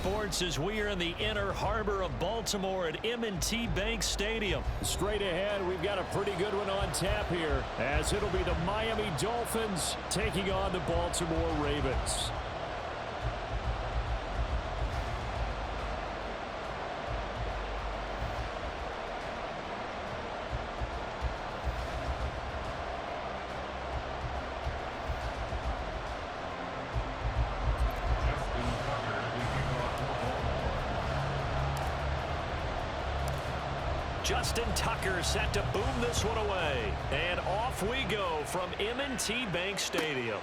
sports as we are in the inner harbor of Baltimore at M&T Bank Stadium. Straight ahead, we've got a pretty good one on tap here, as it'll be the Miami Dolphins taking on the Baltimore Ravens. Justin Tucker set to boom this one away. And off we go from M&T Bank Stadium.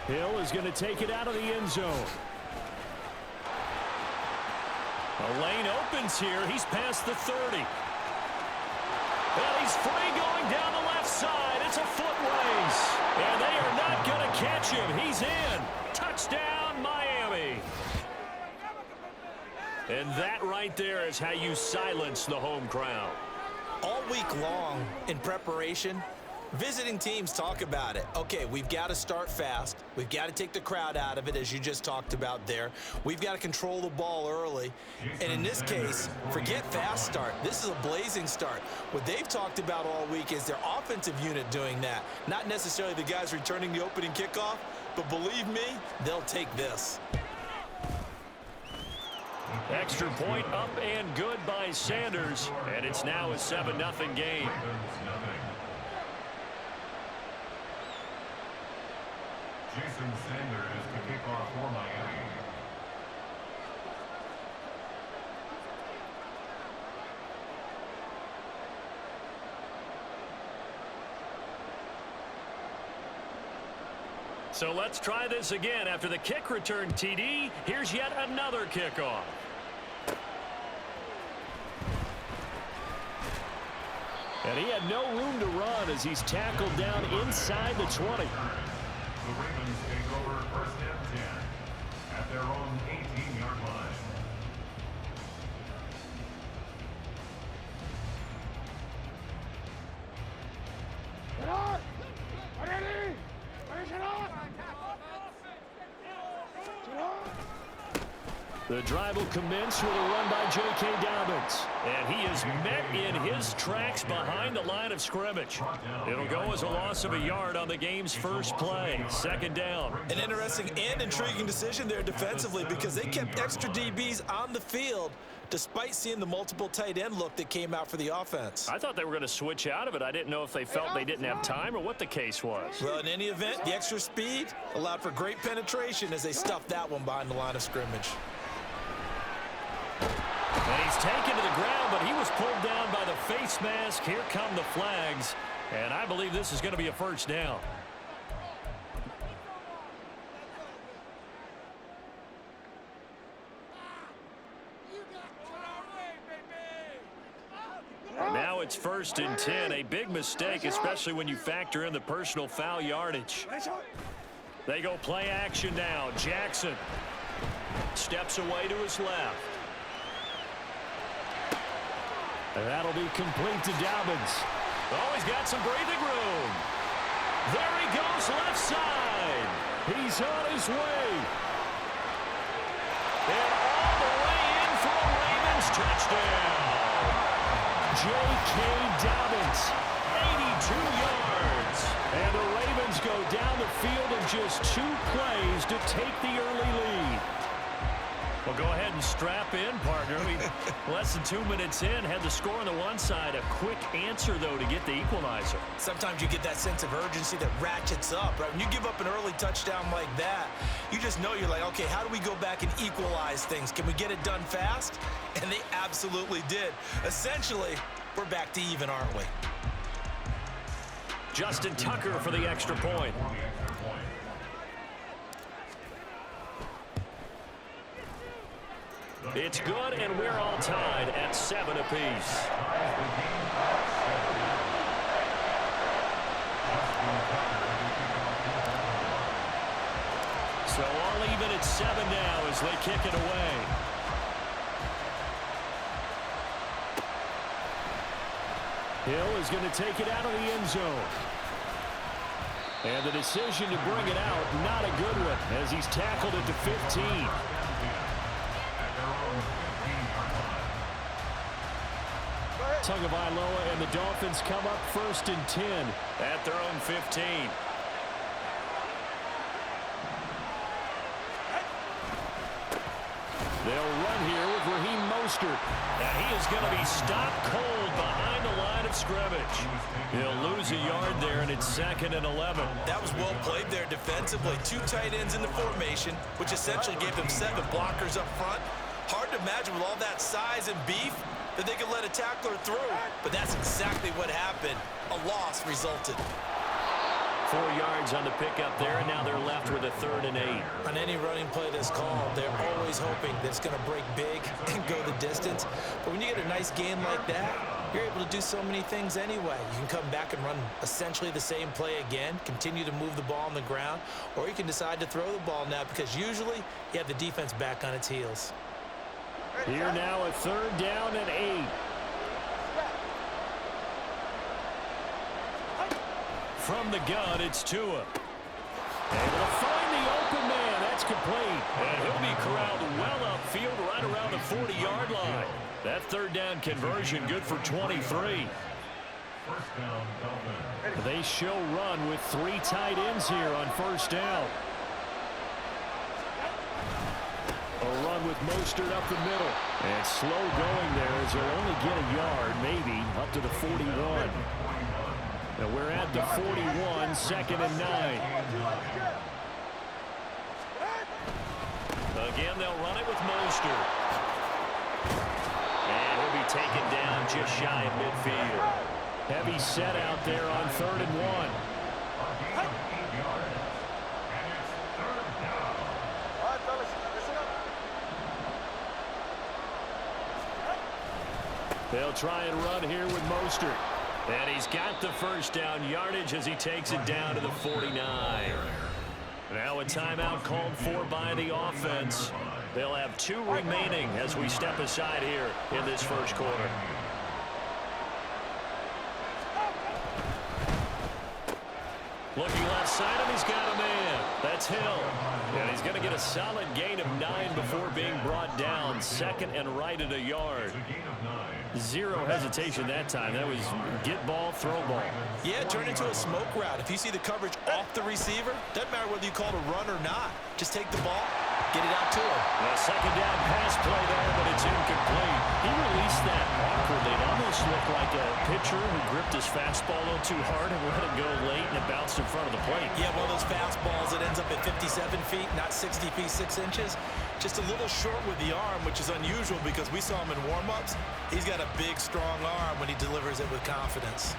Hill is going to take it out of the end zone. The lane opens here. He's past the 30. And he's free going down the left side. It's a foot race. And they are not going to catch him. He's in. Touchdown, Miami. And that right there is how you silence the home crowd. All week long in preparation, visiting teams talk about it. Okay, we've got to start fast. We've got to take the crowd out of it, as you just talked about there. We've got to control the ball early. And in this case, forget fast start. This is a blazing start. What they've talked about all week is their offensive unit doing that. Not necessarily the guys returning the opening kickoff, but believe me, they'll take this. Extra point up and good by Sanders, and it's now a 7-0 game. Jason Sanders to kick off for Miami. So let's try this again. After the kick return TD, here's yet another kickoff. And he had no room to run as he's tackled down inside the 20. The Ravens take over first and 10 at their own 18-yard line. The drive will commence with a run by J.K. Dobbins. And he is met in his tracks behind the line of scrimmage. It'll go as a loss of a yard on the game's first play. Second down. An interesting and intriguing decision there defensively, because they kept extra DBs on the field despite seeing the multiple tight end look that came out for the offense. I thought they were going to switch out of it. I didn't know if they felt they didn't have time or what the case was. Well, in any event, the extra speed allowed for great penetration as they stuffed that one behind the line of scrimmage. And he's taken to the ground, but he was pulled down by the face mask. Here come the flags, and I believe this is going to be a first down. Now it's 1st and 10. A big mistake, especially when you factor in the personal foul yardage. They go play action now. Jackson steps away to his left. And that'll be complete to Dobbins. Oh, he's got some breathing room. There he goes, left side. He's on his way. And all the way in for a Ravens touchdown. J.K. Dobbins, 82 yards. And the Ravens go down the field in just 2 plays to take the early lead. Well, go ahead and strap in, partner. Less than 2 minutes in, had the score on the one side. A quick answer, though, to get the equalizer. Sometimes you get that sense of urgency that ratchets up, right? When you give up an early touchdown like that, you just know you're like, okay, how do we go back and equalize things? Can we get it done fast? And they absolutely did. Essentially, we're back to even, aren't we? Justin Tucker for the extra point. It's good, and we're all tied at 7 apiece. So all even at 7 now as they kick it away. Hill is going to take it out of the end zone. And the decision to bring it out, not a good one, as he's tackled it to 15. their own 15-yard line. Tagovailoa and the Dolphins come up 1st and 10 at their own 15. They'll run here with Raheem Mostert. And he is going to be stopped cold behind the line of scrimmage. He'll lose a yard there, and it's 2nd and 11. That was well played there defensively. 2 tight ends in the formation, which essentially gave them 7 blockers up front. Hard to imagine with all that size and beef that they could let a tackler through. But that's exactly what happened. A loss resulted. 4 yards on the pickup there, and now they're left with a 3rd and 8. On any running play that's called, they're always hoping that it's going to break big and go the distance. But when you get a nice game like that, you're able to do so many things anyway. You can come back and run essentially the same play again, continue to move the ball on the ground, or you can decide to throw the ball now because usually you have the defense back on its heels. Here now a 3rd down and 8. From the gun, it's Tua. Able to find the open man. That's complete. And he'll be corralled well upfield right around the 40-yard line. That 3rd down conversion good for 23. First down, Dolphins. They show run with 3 tight ends here on 1st down. A run with Mostert up the middle. And slow going there as they'll only get a yard, maybe, up to the 41. Now we're at the 41, 2nd and 9. Again, they'll run it with Mostert. And he'll be taken down just shy of midfield. Heavy set out there on 3rd and 1. A gain of 8 yards. And it's 3rd down. All right, fellas, listen up. They'll try and run here with Mostert. And he's got the 1st down yardage as he takes it down to the 49. Now a timeout called for by the offense. They'll have 2 remaining as we step aside here in this 1st quarter. Looking left side, and he's got a man. That's Hill. And he's going to get a solid gain of 9 before being brought down. 2nd and right at a yard. A gain of 9. 0 hesitation that time. That was get ball, throw ball. Yeah, turn into a smoke route. If you see the coverage off the receiver, doesn't matter whether you call it a run or not. Just take the ball, get it out to him. A 2nd down pass play there, but it's incomplete. He released that awkwardly. It almost looked like a pitcher who gripped his fastball a little too hard and let it go late, and it bounced in front of the plate. Yeah, one of those fastballs that ends up at 57 feet, not 60 feet, 6 inches. Just a little short with the arm, which is unusual because we saw him in warm-ups. He's got a big, strong arm when he delivers it with confidence.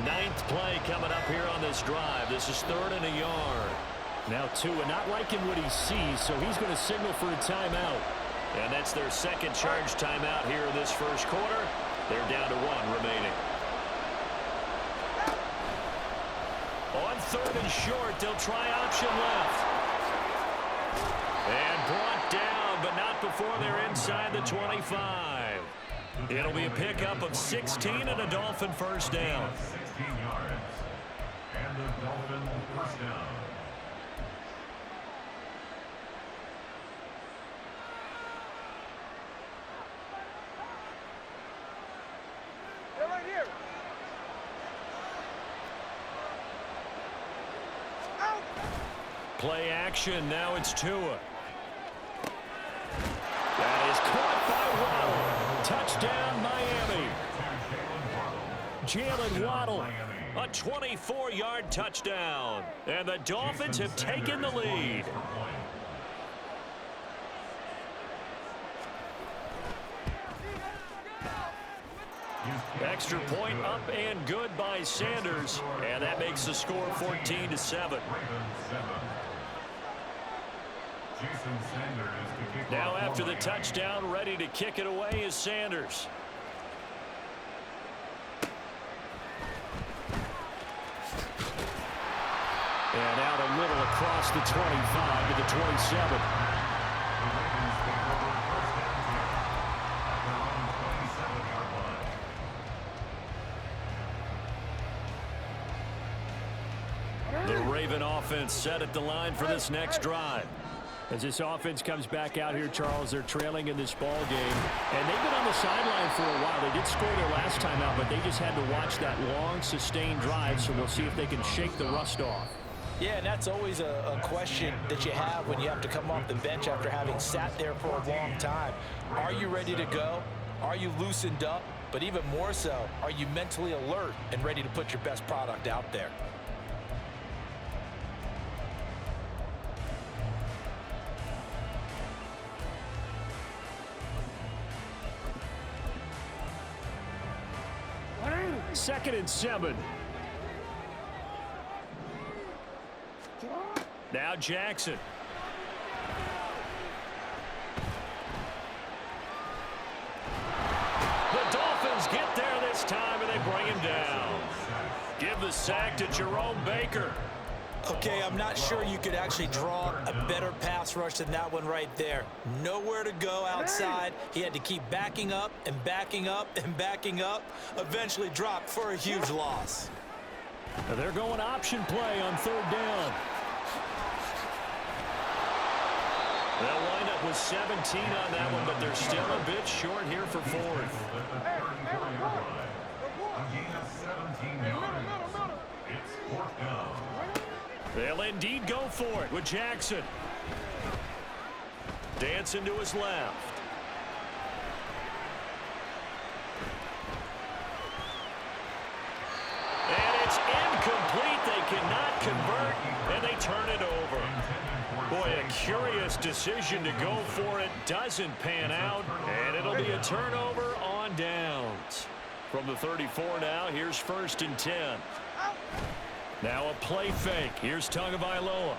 Ninth play coming up here on this drive. This is 3rd and a yard. Now Tua not liking what he sees, so he's going to signal for a timeout. And that's their 2nd charge timeout here in this 1st quarter. They're down to 1 remaining. On 3rd and short, they'll try option left. And brought down, but not before they're inside the 25. It'll be a pickup of 16 and a Dolphin 1st down. 16 yards. And the Dolphin 1st down. They're right here. Out. Play action, now it's Tua. That is caught by Waddle. Touchdown, Miami. Jalen Waddle. A 24-yard touchdown. And the Dolphins have taken the lead. Extra point up and good by Sanders. And that makes the score 14-7. Now after the touchdown, ready to kick it away is Sanders. And out a little across the 25 to the 27. Even offense set at the line for this next drive. As this offense comes back out here, Charles, they're trailing in this ball game. And they've been on the sideline for a while. They did score their last time out, but they just had to watch that long, sustained drive. So we'll see if they can shake the rust off. Yeah, and that's always a question that you have when you have to come off the bench after having sat there for a long time. Are you ready to go? Are you loosened up? But even more so, are you mentally alert and ready to put your best product out there? Second and 7. Now Jackson. The Dolphins get there this time, and they bring him down. Give the sack to Jerome Baker. Okay, I'm not sure you could actually draw a better pass rush than that one right there. Nowhere to go outside. He had to keep backing up and backing up and backing up. Eventually dropped for a huge loss. Now they're going option play on third down. They'll wind up with 17 on that one, but they're still a bit short here for fourth. A gain of 17 yards. It's fourth down. They'll indeed go for it with Jackson. Dancing to his left. And it's incomplete. They cannot convert, and they turn it over. Boy, a curious decision to go for it. Doesn't pan out, and it'll be a turnover on downs. From the 34 now, here's 1st and 10. Now a play fake. Here's Tagovailoa.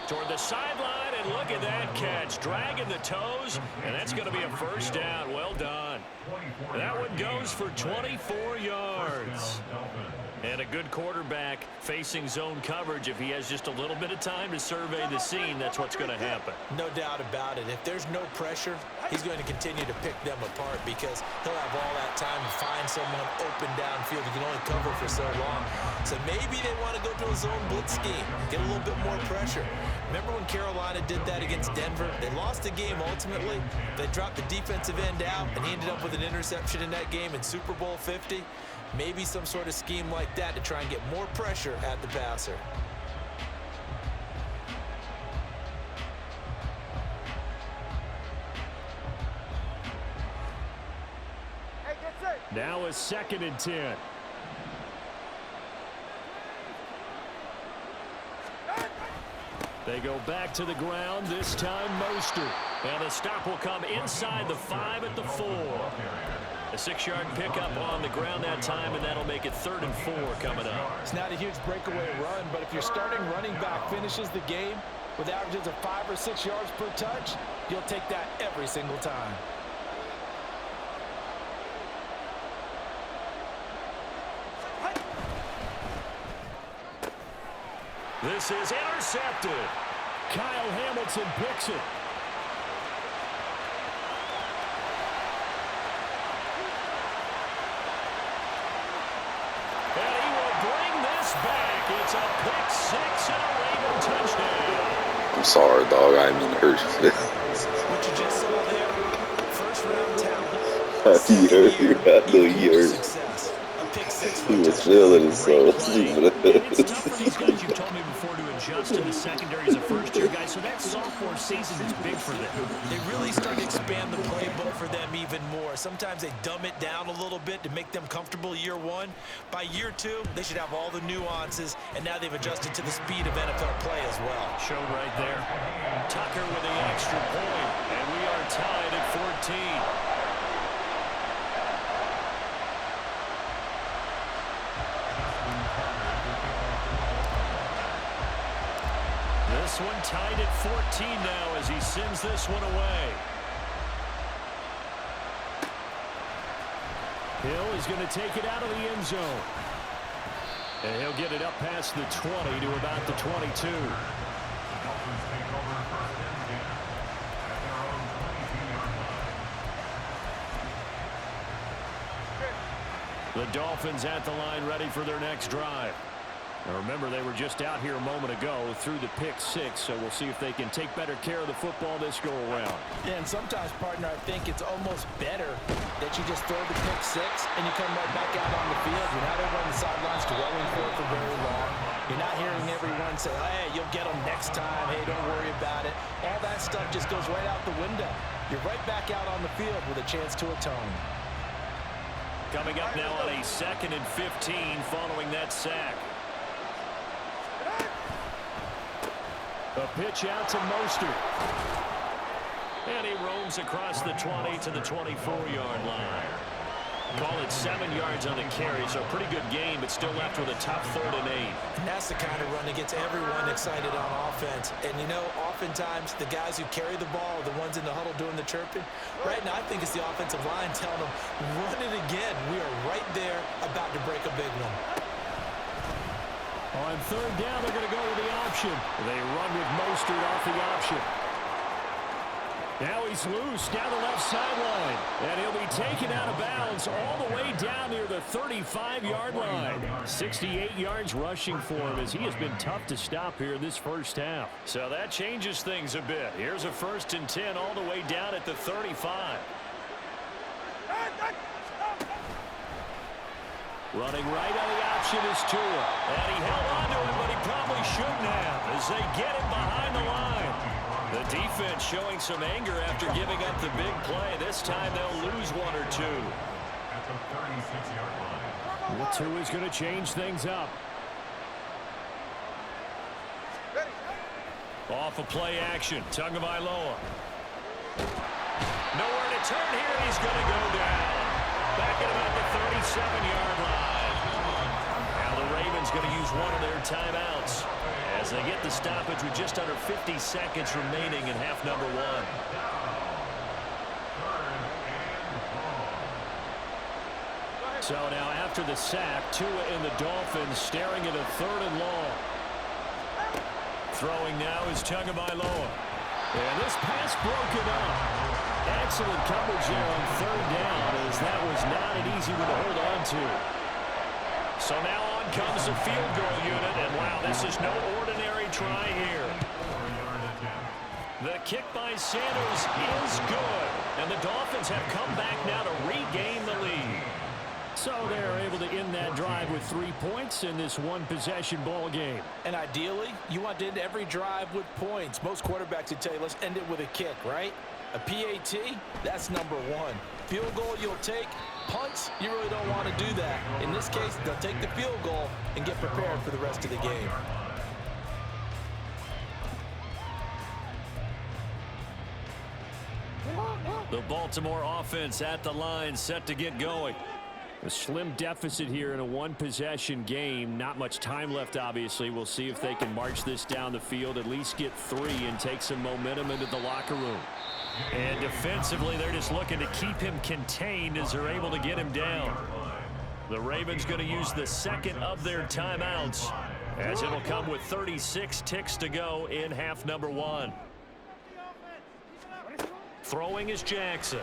Toward the sideline, and look at that catch. Dragging the toes, and that's going to be a first down. Well done. That one goes for 24 yards. And a good quarterback facing zone coverage. If he has just a little bit of time to survey the scene, that's what's going to happen. No doubt about it. If there's no pressure, he's going to continue to pick them apart because he'll have all that time to find someone open downfield. He can only cover for so long. So maybe they want to go to a zone blitz scheme, get a little bit more pressure. Remember when Carolina did that against Denver? They lost the game ultimately. They dropped the defensive end out, and he ended up with an interception in that game in Super Bowl 50. Maybe some sort of scheme like that to try and get more pressure at the passer. Hey, get set. Now a 2nd and 10. They go back to the ground, this time Mostert. And the stop will come inside the 5 at the 4. A 6-yard pickup on the ground that time, and that'll make it 3rd and 4 coming up. It's not a huge breakaway run, but if your starting running back finishes the game with averages of 5 or 6 yards per touch, you'll take that every single time. This is intercepted. Kyle Hamilton picks it. And he will bring this back. It's a pick 6 and a Raven touchdown. I'm sorry, dog. I didn't mean to hurt you. What you just saw there, first round talent. I know you heard. Success. A pick 6 He was feeling it, so. It's tough for these guys, you've told me before, to adjust to the secondary as a first-year guy, so that sophomore season is big for them. They really start to expand the playbook for them even more. Sometimes they dumb it down a little bit to make them comfortable year one. By year 2, they should have all the nuances, and now they've adjusted to the speed of NFL play as well. Showed right there. Tucker with the extra point, and we are tied at 14. This one tied at 14 now as he sends this one away. Hill is going to take it out of the end zone. And he'll get it up past the 20 to about the 22. The Dolphins at the line ready for their next drive. Now remember, they were just out here a moment ago through the pick six, so we'll see if they can take better care of the football this go-around. Yeah, and sometimes, partner, I think it's almost better that you just throw the pick six and you come right back out on the field. You're not over on the sidelines dwelling for it for very long. You're not hearing everyone say, hey, you'll get them next time. Hey, don't worry about it. All that stuff just goes right out the window. You're right back out on the field with a chance to atone. Coming up now on a 2nd and 15 following that sack. A pitch out to Mostert. And he roams across the 20 to the 24-yard line. Call it 7 yards on the carry, so a pretty good game, but still left with a tough 3rd and 8. And that's the kind of run that gets everyone excited on offense. And, you know, oftentimes the guys who carry the ball are the ones in the huddle doing the chirping. Right now, I think it's the offensive line telling them, run it again. We are right there about to break a big one. On 3rd down, they're going to go with the option. They run with Mostert off the option. Now he's loose down the left sideline. And he'll be taken out of bounds all the way down near the 35-yard line. 68 yards rushing for him as he has been tough to stop here this first half. So that changes things a bit. Here's a 1st and 10 all the way down at the 35. Running right on the option is Tua. And he held on to it, but he probably shouldn't have as they get him behind the line. The defense showing some anger after giving up the big play. This time they'll lose 1 or 2. At the 36-yard line. Well, Tua is going to change things up. Off a play action. Tagovailoa. Nowhere to turn here. He's going to go down. Back at about the 37-yard line. Now the Ravens going to use one of their timeouts as they get the stoppage with just under 50 seconds remaining in half number 1. So now after the sack, Tua and the Dolphins staring at a 3rd and long. Throwing now is Tagovailoa. And this pass broken up. Excellent coverage there on 3rd down as that was not an easy one to hold on to. So now on comes the field goal unit, and wow, this is no ordinary try here. The kick by Sanders is good, and the Dolphins have come back now to regain the lead. So they're able to end that drive with 3 points in this one-possession ball game. And ideally, you want to end every drive with points. Most quarterbacks would tell you, let's end it with a kick, right? A PAT, that's number 1. Field goal you'll take. Punts, you really don't want to do that. In this case, they'll take the field goal and get prepared for the rest of the game. The Baltimore offense at the line, set to get going. A slim deficit here in a one-possession game. Not much time left, obviously. We'll see if they can march this down the field, at least get 3 and take some momentum into the locker room. And defensively, they're just looking to keep him contained as they're able to get him down. The Ravens going to use the 2nd of their timeouts as it'll come with 36 ticks to go in half number 1. Throwing is Jackson.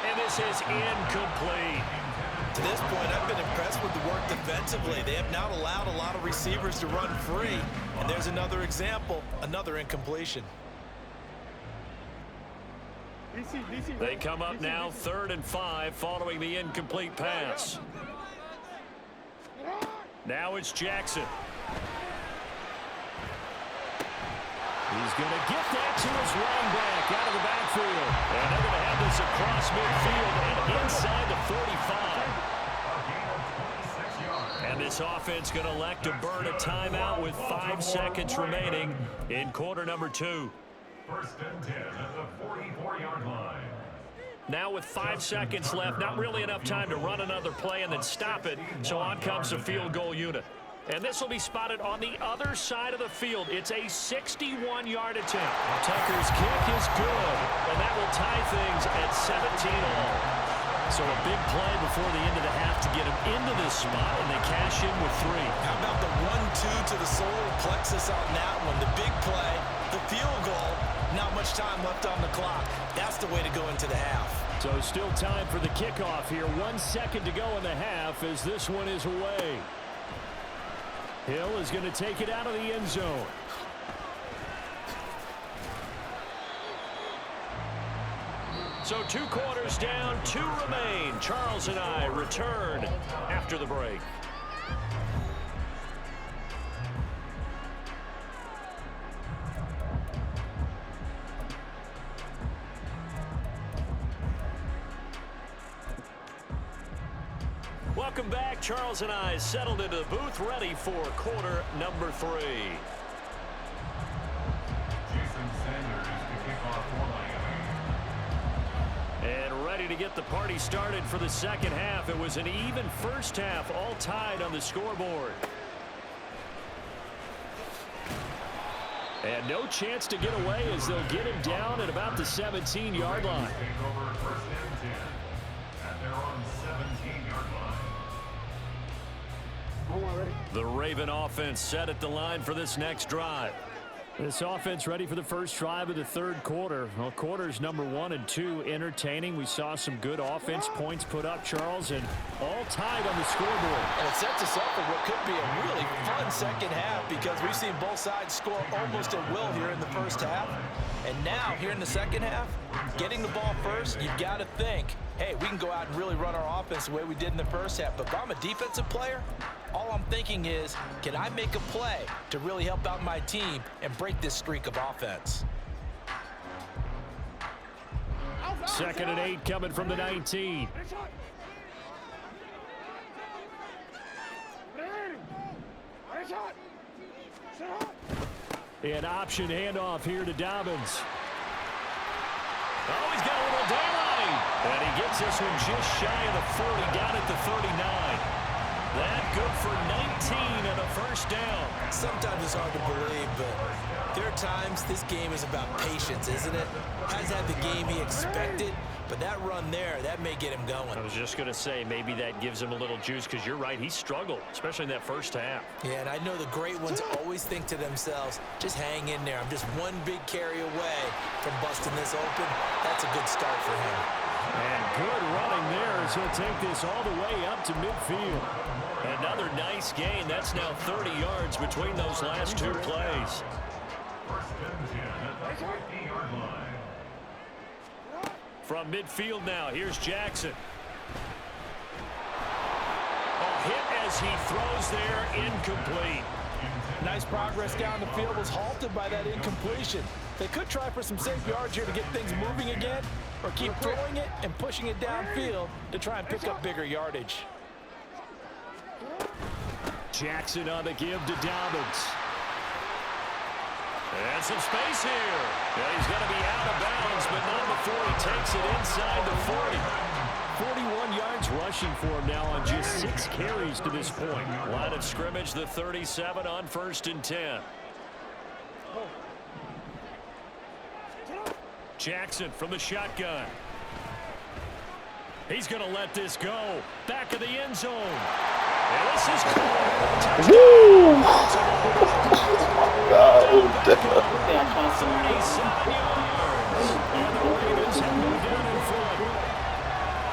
And this is incomplete. To this point, I've been impressed with the work defensively. They have not allowed a lot of receivers to run free. And there's another example, another incompletion. They come up now 3rd and 5 following the incomplete pass. Now it's Jackson. He's going to get that to his running back out of the backfield. And they're going to have this across midfield and inside the 45. And this offense going to elect to burn a timeout with 5 seconds remaining in quarter number 2. 1st and 10 at the 44-yard line. Now with 5 seconds left, not really enough time to run another play and then stop it. So on comes the field goal unit. And this will be spotted on the other side of the field. It's a 61-yard attempt. Tucker's kick is good, and that will tie things at 17 all. So a big play before the end of the half to get him into this spot, and they cash in with 3. How about the 1-2 to the solar plexus on that one? The big play, the field goal, not much time left on the clock. That's the way to go into the half. So still time for the kickoff here. 1 second to go in the half as this one is away. Hill is going to take it out of the end zone. So 2 quarters down, 2 remain. Charles and I return after the break. Welcome back. Charles and I settled into the booth, ready for quarter number 3. Jason Sanders to kick off for Miami. And ready to get the party started for the second half. It was an even first half, all tied on the scoreboard. And no chance to get away as they'll get him down at about the 17-yard line. Take over first and 10 at their own 17-yard line. The Raven offense set at the line for this next drive. This offense ready for the first drive of the third quarter. Well, quarters number 1 and 2 entertaining. We saw some good offense points put up, Charles, and all tied on the scoreboard. And it sets us up for what could be a really fun second half because we've seen both sides score almost at will here in the first half. And now, here in the second half, getting the ball first, you've got to think, hey, we can go out and really run our offense the way we did in the first half. But if I'm a defensive player, all I'm thinking is, can I make a play to really help out my team and break this streak of offense? 2nd and 8 coming from the 19. An option handoff here to Dobbins. Oh, he's got a little daylight. And he gets this one just shy of the 40, down at the 39. That good for 19 and a first down. Sometimes it's hard to believe, but there are times this game is about patience, isn't it? Hasn't had the game he expected, but that run there, that may get him going. I was just going to say, maybe that gives him a little juice because you're right, he struggled, especially in that first half. Yeah, and I know the great ones always think to themselves, just hang in there. I'm just one big carry away from busting this open. That's a good start for him. And good running there as he'll take this all the way up to midfield. Another nice gain. That's now 30 yards between those last 2 plays. First and 10 at the 50-yard line. From midfield now, here's Jackson. A hit as he throws there, incomplete. Nice progress down the field was halted by that incompletion. They could try for some safe yards here to get things moving again, or keep throwing it and pushing it downfield to try and pick up bigger yardage. Jackson on the give to Dobbins. And some space here. Yeah, he's going to be out of bounds, but not before he takes it inside the 40. 41 yards rushing for him now on just 6 carries to this point. Line of scrimmage, the 37 on 1st and 10. Jackson from the shotgun. He's going to let this go. Back of the end zone. And this is caught. Woo! God, 37 yards. And the Ravens have moved down in front.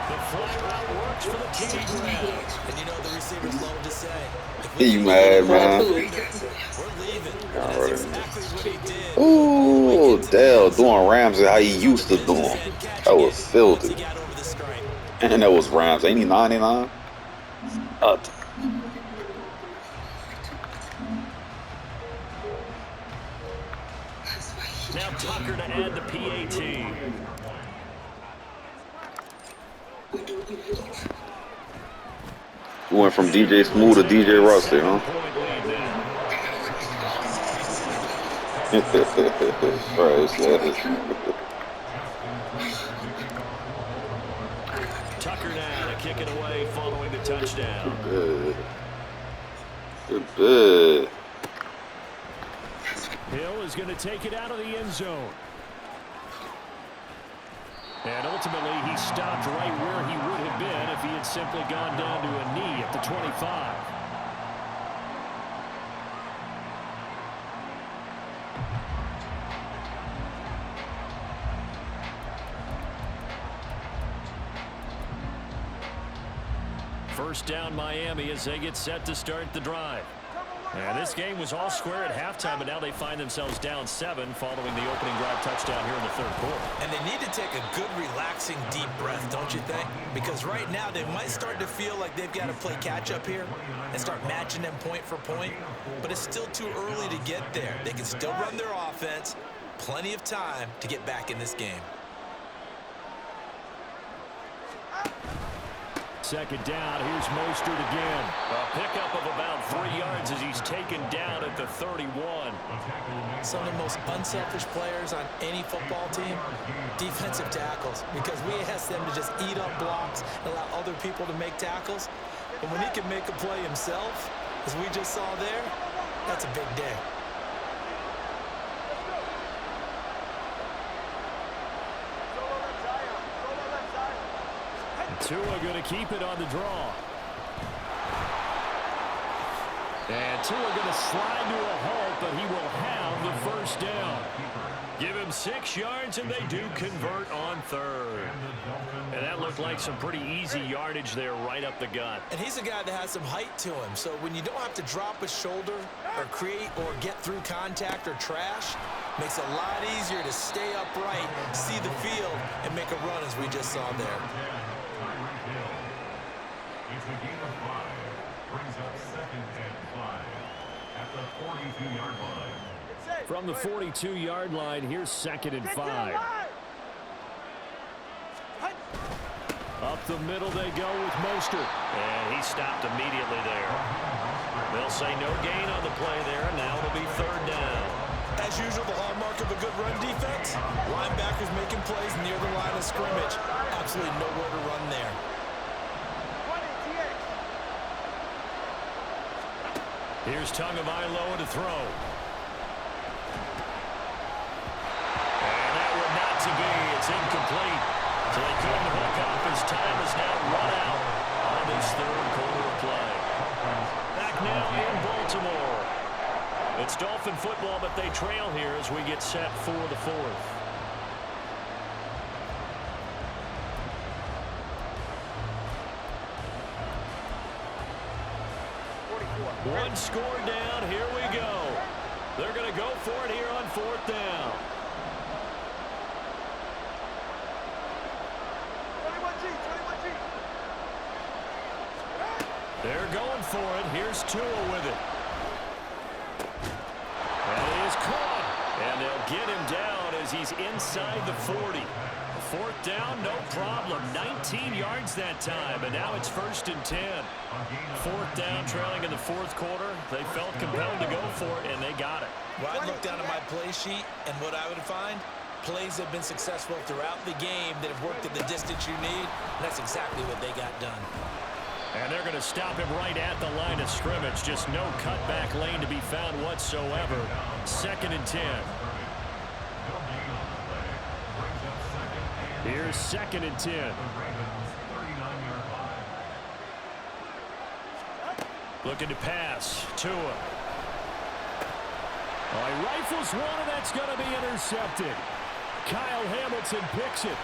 The fly route works for the TD grab. And you know the receivers love to say, if he mad, man. we're leaving. And that's exactly what he did. Ooh, Dale doing Ramsey how he used to do him. That was filthy. And that was Rams. Ain't he 99? Now Tucker to add the PAT. We went from DJ Smooth to DJ Rusty, huh? Tucker now to kick it away following the touchdown. Good. Good. Hill is going to take it out of the end zone. And ultimately, he stopped right where he would have been if he had simply gone down to a knee at the 25. First down Miami as they get set to start the drive. And this game was all square at halftime, but now they find themselves down 7 following the opening drive touchdown here in the third quarter. And they need to take a good, relaxing, deep breath, don't you think? Because right now they might start to feel like they've got to play catch-up here and start matching them point for point. But it's still too early to get there. They can still run their offense. Plenty of time to get back in this game. Second down, here's Mostert again. A pickup of about 3 yards as he's taken down at the 31. Some of the most unselfish players on any football team, defensive tackles, because we ask them to just eat up blocks and allow other people to make tackles. But when he can make a play himself, as we just saw there, that's a big day. Tua going to keep it on the draw. And Tua going to slide to a halt, but he will have the first down. Give him 6 yards, and they do convert on third. And that looked like some pretty easy yardage there right up the gut. And he's a guy that has some height to him, so when you don't have to drop a shoulder or create or get through contact or trash, makes it a lot easier to stay upright, see the field, and make a run as we just saw there. It's a gain of 5. Brings up 2nd and 5 at the 42-yard line. From the 42-yard line, here's 2nd and 5. Up the middle they go with Mostert. And he stopped immediately there. They'll say no gain on the play there, and now it'll be 3rd down. As usual, the hallmark of a good run defense, linebackers making plays near the line of scrimmage. Absolutely nowhere to run there. Here's Tagovailoa to throw. And that one not to be. It's incomplete. So they couldn't hook up as time is now run out on this third quarter of play. Back now in Baltimore. It's Dolphin football, but they trail here as we get set for the 4th. One score down. Here we go. They're going to go for it here on 4th down. 21G. They're going for it. Here's Tua with it. And it is caught. And they'll get him down as he's inside the 40. 4th down, no problem. 19 yards that time, and now it's 1st and 10. 4th down, trailing in the 4th quarter. They felt compelled to go for it, and they got it. Well, I'd look down at my play sheet, and what I would find, plays have been successful throughout the game that have worked at the distance you need, and that's exactly what they got done. And they're going to stop him right at the line of scrimmage. Just no cutback lane to be found whatsoever. 2nd and 10. Here's 2nd and 10. Looking to pass. Tua. Oh, he rifles one, and that's going to be intercepted. Kyle Hamilton picks it.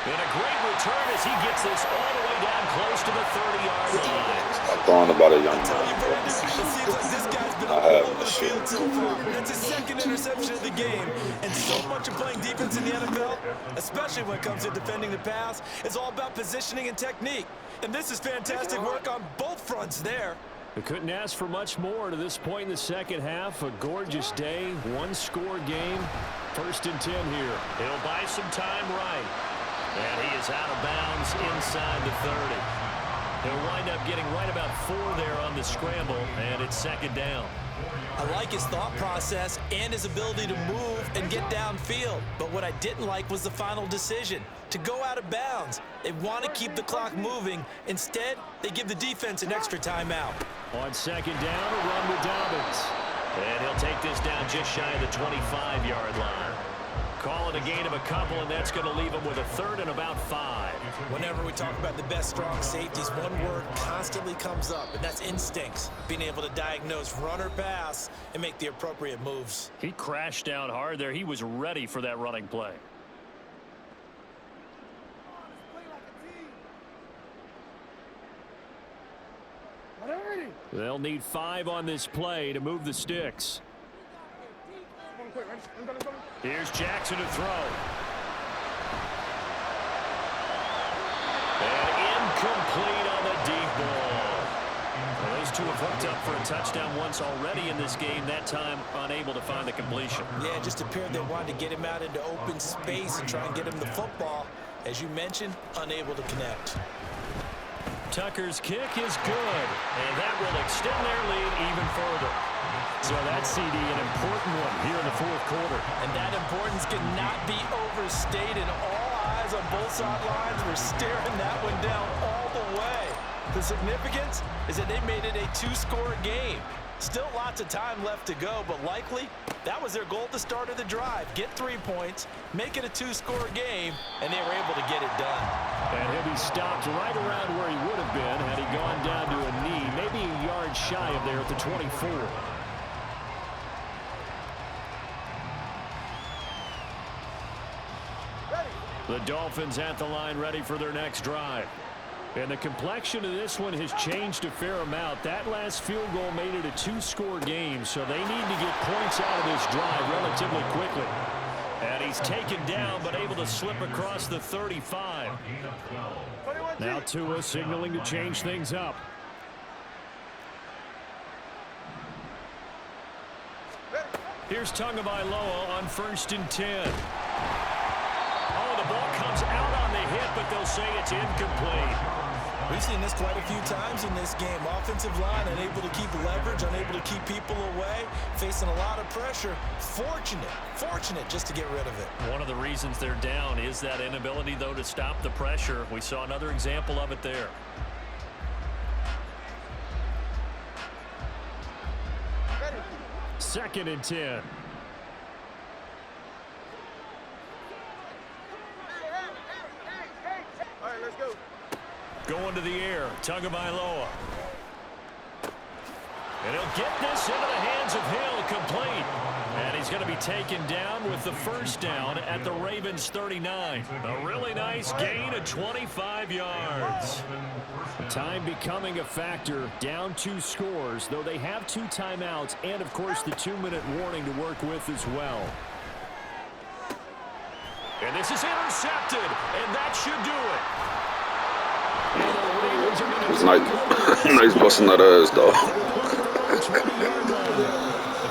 And a great return as he gets this all the way down close to the 30-yard line. I'm throwing about a young It man. seems like this guy's been all over the field so far. That's his 2nd interception of the game. And so much of playing defense in the NFL, especially when it comes to defending the pass, is all about positioning and technique. And this is fantastic work on both fronts there. We couldn't ask for much more to this point in the second half. A gorgeous day, one-score game. 1st and 10 here. He'll buy some time right. And he is out of bounds inside the 30. He'll wind up getting right about 4 there on the scramble, and it's 2nd down. I like his thought process and his ability to move and get downfield. But what I didn't like was the final decision, to go out of bounds. They want to keep the clock moving. Instead, they give the defense an extra timeout. On 2nd down, a run with Dobbins. And he'll take this down just shy of the 25-yard line. Call it a gain of a couple, and that's going to leave him with a 3rd and about 5. Whenever we talk about the best strong safeties, one word constantly comes up, and that's instincts. Being able to diagnose run or pass and make the appropriate moves. He crashed down hard there. He was ready for that running play. They'll need 5 on this play to move the sticks. Here's Jackson to throw. And incomplete on the deep ball. Well, those two have hooked up for a touchdown once already in this game, that time unable to find the completion. Yeah, it just appeared they wanted to get him out into open space and try and get him the football. As you mentioned, unable to connect. Tucker's kick is good, and that will extend their lead even further. So that CD, an important one here in the fourth quarter. And that importance cannot be overstated. All eyes on both sidelines were staring that one down all the way. The significance is that they made it a 2-score game. Still lots of time left to go, but likely that was their goal at the start of the drive. Get 3 points, make it a 2-score game, and they were able to get it done. And he'll be stopped right around where he would have been had he gone down to a knee, maybe a yard shy of there at the 24. The Dolphins at the line ready for their next drive. And the complexion of this one has changed a fair amount. That last field goal made it a 2-score game, so they need to get points out of this drive relatively quickly. And he's taken down, but able to slip across the 35. Now Tua signaling to change things up. Here's Tagovailoa on 1st and 10. Oh, the ball comes out on the hit, but they'll say it's incomplete. We've seen this quite a few times in this game. Offensive line unable to keep leverage, unable to keep people away, facing a lot of pressure. Fortunate just to get rid of it. One of the reasons they're down is that inability, though, to stop the pressure. We saw another example of it there. Second and 10. All right, let's go. Going to the air, Tagovailoa. And he'll get this into the hands of Hill, complete. And he's going to be taken down with the first down at the Ravens' 39. A really nice gain of 25 yards. Time becoming a factor, down 2 scores, though they have 2 timeouts and, of course, the 2-minute warning to work with as well. And this is intercepted, and that should do it. It's nice, nice busting that ass, though. If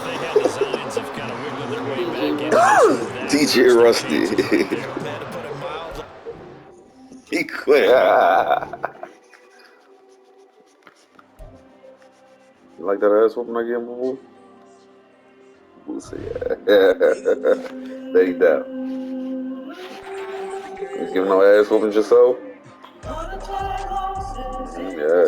they had designs of kind of wiggling their way back in. DJ Rusty. He quit. You like that ass whooping I gave him before? We'll see. There you go. He's giving no ass whooping yourself? Yeah.